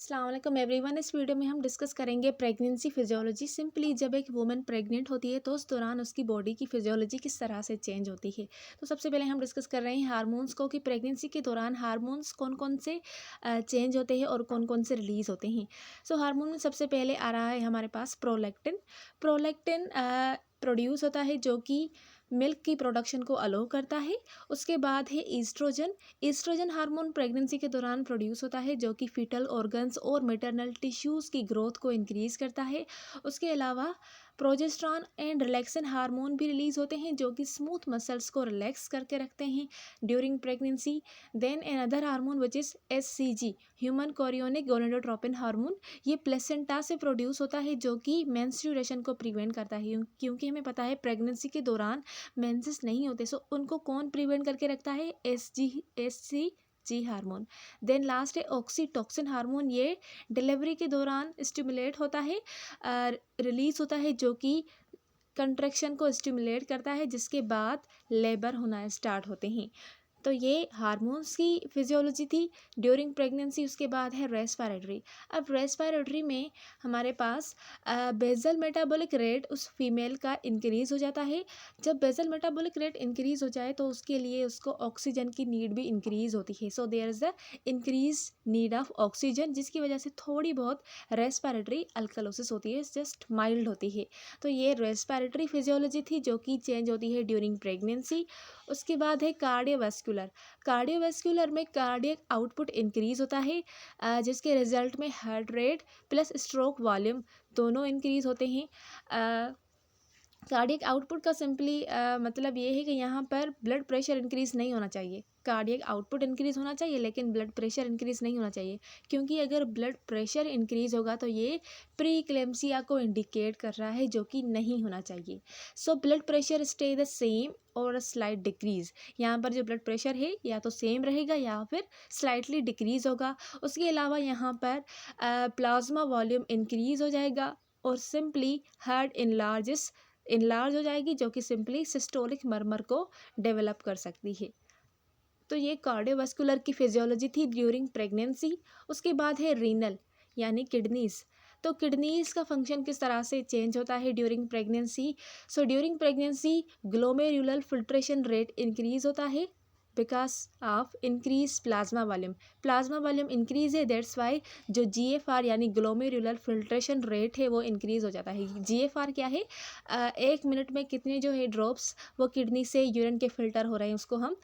अस्सलाम वालेकुम एवरीवन। इस वीडियो में हम डिस्कस करेंगे प्रेगनेंसी फिजियोलॉजी। सिंपली जब एक वुमन प्रेग्नेंट होती है तो उस दौरान उसकी बॉडी की फिजियोलॉजी किस तरह से चेंज होती है। तो सबसे पहले हम डिस्कस कर रहे हैं हार्मोन्स को कि प्रेगनेंसी के दौरान हार्मोन्स कौन कौन से चेंज होते हैं और कौन कौन से रिलीज़ होते हैं। सो हार्मोन में सबसे पहले आ रहा है हमारे पास प्रोलैक्टिन। प्रोलैक्टिन प्रोड्यूस होता है जो कि मिल्क की प्रोडक्शन को अलो करता है। उसके बाद है ईस्ट्रोजन। ईस्ट्रोजन हार्मोन प्रेगनेंसी के दौरान प्रोड्यूस होता है जो कि फीटल ऑर्गन्स और मैटरनल टिश्यूज़ की ग्रोथ को इंक्रीज़ करता है। उसके अलावा प्रोजेस्टेरॉन एंड रिलैक्सन हार्मोन भी रिलीज़ होते हैं जो कि स्मूथ मसल्स को रिलैक्स करके रखते हैं during pregnancy. Then another hormone which is HCG, human chorionic gonadotropin hormone. ये प्लेसेंटा से प्रोड्यूस होता है जो कि मेंस्ट्रुएशन को प्रिवेंट करता है, क्योंकि हमें पता है प्रेगनेंसी के दौरान मेंसेस नहीं होते। सो उनको कौन प्रिवेंट करके रखता है? SCG hormone. देन लास्ट है ऑक्सीटोसिन हार्मोन। ये डिलीवरी के दौरान स्टिमुलेट होता है, रिलीज होता है जो कि कंट्रैक्शन को स्टिमुलेट करता है, जिसके बाद लेबर होना स्टार्ट होते हैं। तो ये हार्मोन्स की फिजियोलॉजी थी ड्यूरिंग प्रेगनेंसी। उसके बाद है रेस्पिरेटरी। अब रेस्पिरेटरी में हमारे पास बेसल मेटाबॉलिक रेट उस फीमेल का इंक्रीज़ हो जाता है। जब बेसल मेटाबॉलिक रेट इंक्रीज़ हो जाए तो उसके लिए उसको ऑक्सीजन की नीड भी इंक्रीज़ होती है। So there is a increase need of oxygen, जिसकी वजह से थोड़ी बहुत रेस्पिरेटरी अल्कलोसिस होती है, जस्ट माइल्ड होती है। तो ये रेस्पिरेटरी फिजियोलॉजी थी जो कि चेंज होती है ड्यूरिंग प्रेगनेंसी। उसके बाद है कार्डियोवैस्कुलर। कार्डियोवैस्कुलर में कार्डियक आउटपुट इंक्रीज होता है, जिसके रिजल्ट में heart rate plus stroke volume दोनों इंक्रीज होते हैं। कार्डियक आउटपुट का सिंपली मतलब ये है कि यहाँ पर ब्लड प्रेशर इंक्रीज़ नहीं होना चाहिए। कार्डियक आउटपुट इंक्रीज़ होना चाहिए लेकिन ब्लड प्रेशर इंक्रीज़ नहीं होना चाहिए, क्योंकि अगर ब्लड प्रेशर इंक्रीज़ होगा तो ये प्री क्लेम्सिया को इंडिकेट कर रहा है, जो कि नहीं होना चाहिए। So blood pressure stay the same और स्लाइट डिक्रीज़। यहाँ पर जो ब्लड प्रेशर है या तो सेम रहेगा या फिर स्लाइटली डिक्रीज़ होगा। उसके अलावा यहाँ पर प्लाज्मा वॉल्यूम इंक्रीज़ हो जाएगा और सिंपली हार्ट इनलार्ज हो जाएगी, जो कि सिंपली सिस्टोलिक मर्मर को डेवलप कर सकती है। तो ये कार्डियोवास्कुलर की फिजियोलॉजी थी ड्यूरिंग प्रेगनेंसी। उसके बाद है रीनल यानी किडनीज। तो किडनीज का फंक्शन किस तरह से चेंज होता है during pregnancy. So during pregnancy glomerular filtration rate increase होता है because of increase plasma volume increase है। दैट्स वाई जो GFR यानी ग्लोमेरुलर फिल्ट्रेशन रेट है वो इंक्रीज हो जाता है। GFR क्या है? 1 मिनट में कितने जो है ड्रॉप्स वो किडनी से यूरिन के फिल्टर हो रहे हैं, उसको हम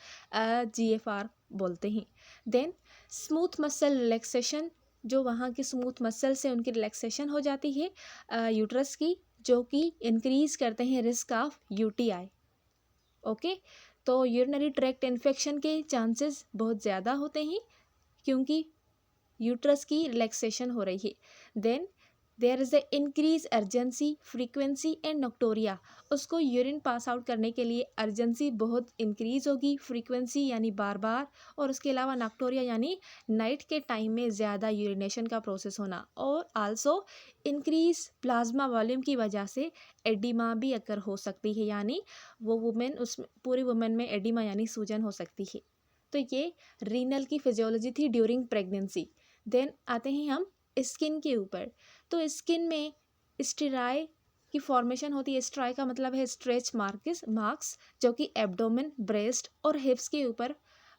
GFR बोलते हैं। देन स्मूथ मसल रिलैक्सेशन, जो वहाँ की स्मूथ मसल से उनकी रिलैक्सेशन हो जाती है यूट्रस की, जो कि इंक्रीज करते हैं रिस्क ऑफ UTI। ओके, तो यूरिनरी ट्रैक्ट इन्फेक्शन के चांसेस बहुत ज़्यादा होते हैं क्योंकि यूट्रस की रिलैक्सेशन हो रही है। Then there is the increase urgency frequency and nocturia. उसको यूरिन पास आउट करने के लिए अर्जेंसी बहुत इंक्रीज होगी, फ्रीक्वेंसी यानी बार बार, और उसके अलावा नोक्टोरिया यानी नाइट के टाइम में ज़्यादा यूरिनेशन का प्रोसेस होना, और आल्सो इंक्रीज प्लाज्मा वॉल्यूम की वजह से एडिमा भी अकर हो सकती है, यानी वो वुमेन उसमें पूरी वुमेन में एडिमा यानी सूजन हो सकती है। तो ये रीनल की फिजियोलॉजी थी ड्यूरिंग प्रेगनेंसी। देन आते हैं हम स्किन के ऊपर। तो स्किन में स्टेराई की फॉर्मेशन होती है। स्टेराई का मतलब है स्ट्रेच मार्क्स, जो कि एब्डोमेन, ब्रेस्ट और हिप्स के ऊपर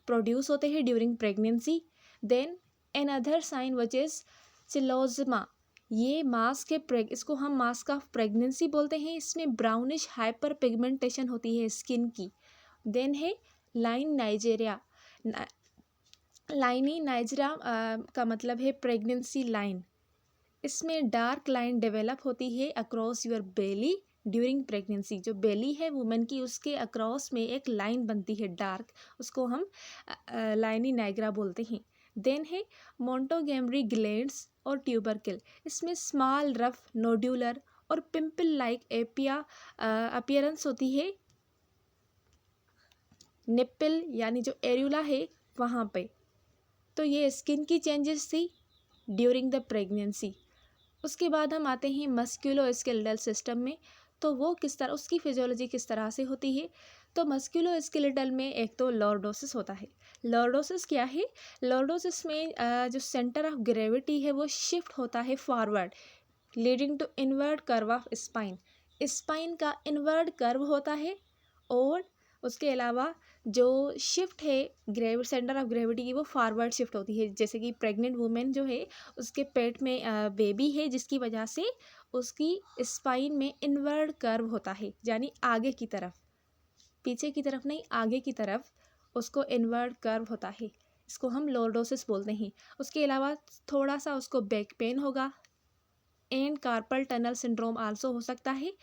प्रोड्यूस होते हैं during pregnancy. Then another sign which is chloasma. ये मास्क है, इसको हम मास्क ऑफ प्रेगनेंसी बोलते हैं। इसमें ब्राउनिश हाइपर पिगमेंटेशन होती है स्किन की। देन है लाइन नाइजेरिया। लाइनी नाइजरा का मतलब है प्रेगनेंसी लाइन। इसमें डार्क लाइन डेवलप होती है across your belly during pregnancy. जो बेली है वुमेन की, उसके अक्रॉस में एक लाइन बनती है डार्क, उसको हम लाइनी नाइग्रा बोलते हैं। देन है मोंटोगेमरी ग्लैंड्स और ट्यूबरकिल। इसमें स्मॉल रफ नोड्यूलर और पिंपल लाइक अपीयरेंस होती है निप्पल यानी जो एरुला है वहाँ पे। तो ये स्किन की चेंजेस थी ड्यूरिंग द प्रेगनेंसी। उसके बाद हम आते हैं मस्कुलो स्केलेटल सिस्टम में। तो वो किस तरह, उसकी फिजियोलॉजी किस तरह से होती है। तो मस्कुलोस्केलेटल में एक तो लॉर्डोसिस होता है। लॉर्डोसिस क्या है? लॉर्डोसिस में जो सेंटर ऑफ ग्रेविटी है वो शिफ्ट होता है forward, leading to inward curve of spine. Spine का इनवर्ड कर्व होता है और उसके अलावा जो शिफ्ट है सेंटर ऑफ ग्रेविटी की वो फॉरवर्ड शिफ्ट होती है। जैसे कि प्रेग्नेंट वुमेन जो है उसके पेट में बेबी है, जिसकी वजह से उसकी स्पाइन में इनवर्ड कर्व होता है, यानी आगे की तरफ, पीछे की तरफ नहीं, आगे की तरफ उसको इनवर्ड कर्व होता है। इसको हम लॉर्डोसिस बोलते हैं। उसके अलावा थोड़ा सा उसको बैक पेन होगा and carpal tunnel syndrome also हो सकता है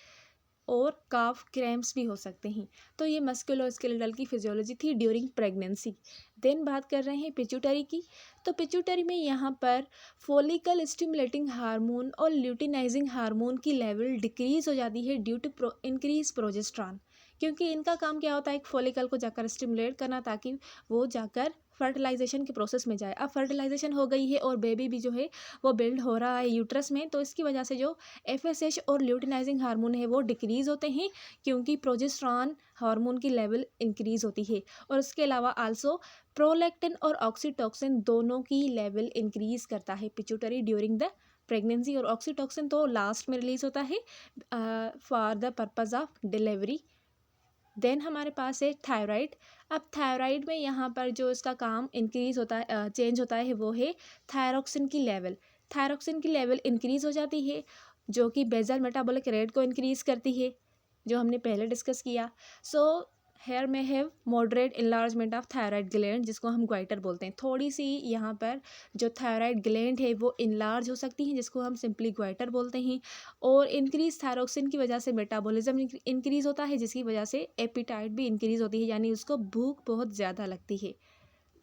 और काफ क्रैम्प्स भी हो सकते हैं। तो ये मस्कुलोस्केलेटल की फिजियोलॉजी थी ड्यूरिंग प्रेगनेंसी। देन बात कर रहे हैं पिट्यूटरी की। तो पिट्यूटरी में यहाँ पर फॉलिकल स्टिमुलेटिंग हार्मोन और ल्यूटिनाइजिंग हार्मोन की लेवल डिक्रीज हो जाती है ड्यू टू इंक्रीज प्रोजेस्ट्रॉन, क्योंकि इनका काम क्या होता है, एक फॉलिकल को जाकर स्टिमुलेट करना ताकि वो जाकर फर्टिलाइजेशन के प्रोसेस में जाए। अब फर्टिलाइजेशन हो गई है और बेबी भी जो है वो बिल्ड हो रहा है यूट्रस में, तो इसकी वजह से जो एफएसएच और ल्यूटिनाइजिंग हार्मोन है वो डिक्रीज होते हैं, क्योंकि प्रोजेस्ट्रॉन हार्मोन की लेवल इंक्रीज होती है। और उसके अलावा आल्सो प्रोलैक्टिन और ऑक्सीटोसिन दोनों की लेवल इंक्रीज करता है पिट्यूटरी ड्यूरिंग द प्रेगनेंसी। और ऑक्सीटोसिन तो लास्ट में रिलीज होता है for the purpose of delivery. Then हमारे पास है थायराइड। अब थायराइड में यहाँ पर जो इसका काम इंक्रीज होता है, चेंज होता है, वो है थायरोक्सिन की लेवल। थायरोक्सिन की लेवल इंक्रीज हो जाती है जो कि बेसल मेटाबॉलिक रेट को इंक्रीज करती है, जो हमने पहले डिस्कस किया। सो हेयर में have moderate enlargement of thyroid gland, जिसको हम ग्वाइटर बोलते हैं। थोड़ी सी यहाँ पर जो थायराइड ग्लैंड है वो इनलार्ज हो सकती हैं, जिसको हम सिंपली ग्वाइटर बोलते हैं। और इंक्रीज थायरोक्सिन की वजह से मेटाबॉलिज्म इंक्रीज होता है, जिसकी वजह से एपिटाइट भी इंक्रीज होती है, यानी उसको भूख बहुत ज़्यादा लगती है।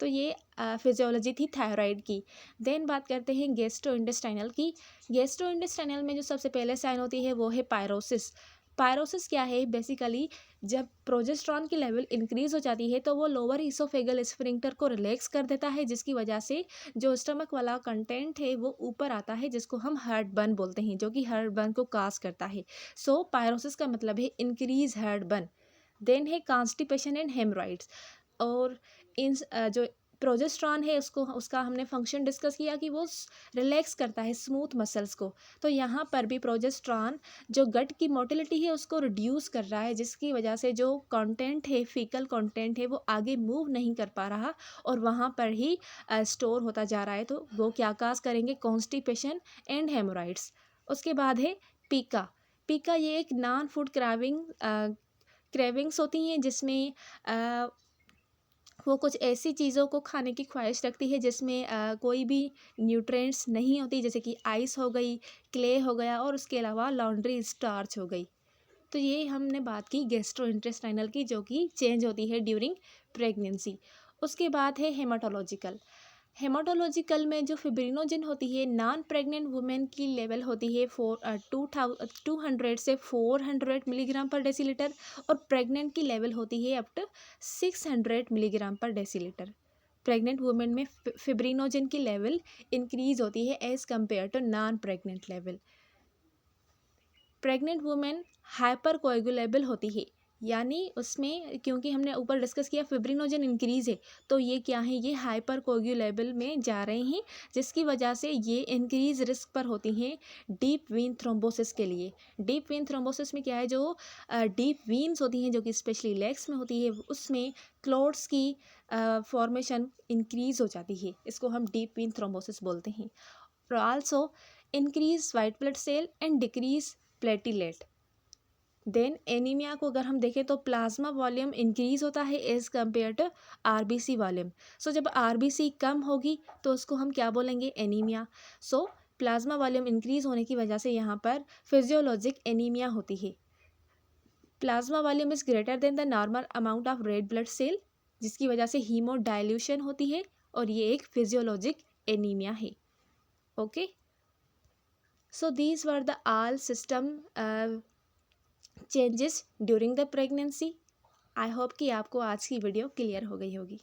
तो ये फिजियोलॉजी थी थायराइड की। देन बात करते हैं गैस्ट्रोइंटेस्टाइनल की। गैस्ट्रोइंटेस्टाइनल में जो सबसे पहले साइन होती है वो है पायरोसिस। पायरोसिस क्या है? बेसिकली जब प्रोजेस्ट्रॉन की लेवल इंक्रीज हो जाती है तो वो लोअर इसोफेगल स्फिंक्टर को रिलैक्स कर देता है, जिसकी वजह से जो स्टमक वाला कंटेंट है वो ऊपर आता है, जिसको हम हार्ट बर्न बोलते हैं, जो कि हार्ट बर्न को काज करता है। सो पायरोसिस का मतलब है इंक्रीज हार्ट बर्न। देन है कॉन्स्टिपेशन एंड हेमरॉइड्स। और इन जो प्रोजेस्ट्रॉन है उसका हमने फंक्शन डिस्कस किया कि वो रिलैक्स करता है स्मूथ मसल्स को। तो यहाँ पर भी प्रोजेस्ट्रॉन जो गट की मोटिलिटी है उसको रिड्यूस कर रहा है, जिसकी वजह से जो कंटेंट है, फीकल कंटेंट है, वो आगे मूव नहीं कर पा रहा और वहाँ पर ही स्टोर होता जा रहा है। तो वो क्या काज करेंगे? Constipation and haemorrhoids. उसके बाद है पीका। पीका ये एक नॉन फूड क्रेविंग्स होती हैं, जिसमें वो कुछ ऐसी चीज़ों को खाने की ख्वाहिश रखती है जिसमें कोई भी न्यूट्रिएंट्स नहीं होती, जैसे कि आइस हो गई, क्ले हो गया और उसके अलावा लॉन्ड्री स्टार्च हो गई। तो ये हमने बात की गैस्ट्रोइंटेस्टाइनल की, जो कि चेंज होती है ड्यूरिंग प्रेगनेंसी। उसके बाद है हेमाटोलॉजिकल। हेमाटोलॉजिकल में जो फिब्रिनोजेन होती है नॉन प्रेग्नेंट वुमेन की लेवल होती है 200 से 400 मिलीग्राम पर डेसीलीटर और प्रेग्नेंट की लेवल होती है up to 600 milligram per decilitre. Pregnant women में फिब्रिनोजेन की लेवल इंक्रीज होती है as compare to non pregnant level. Pregnant women hypercoagulable होती है, यानी उसमें क्योंकि हमने ऊपर डिस्कस किया फिब्रिनोजेन इंक्रीज है, तो ये क्या है? ये हाइपर कोएगुलेबल में जा रहे हैं, जिसकी वजह से ये इंक्रीज रिस्क पर होती हैं डीप वीन थ्रोम्बोसिस के लिए। डीप वीन थ्रोम्बोसिस में क्या है? जो डीप वीन्स होती हैं, जो कि स्पेशली लेग्स में होती है, उसमें क्लॉट्स की फॉर्मेशन इंक्रीज हो जाती है। इसको हम डीप वीन थ्रोम्बोसिस बोलते हैं। और also increase white blood cell and decrease platelet. Then anaemia को अगर हम देखें तो प्लाज्मा वॉल्यूम इंक्रीज होता है as compare to RBC volume. So जब आरबीसी कम होगी तो उसको हम क्या बोलेंगे? Anaemia. So plasma volume increase होने की वजह से यहाँ पर फिजियोलॉजिक एनीमिया होती है। Plasma volume is greater than the normal amount of red blood cell, जिसकी वजह से हीमोडाइल्यूशन होती है और ये एक फिजियोलॉजिक एनीमिया है। Okay, so these were the all system changes during the pregnancy. I hope कि आपको आज की वीडियो क्लियर हो गई होगी।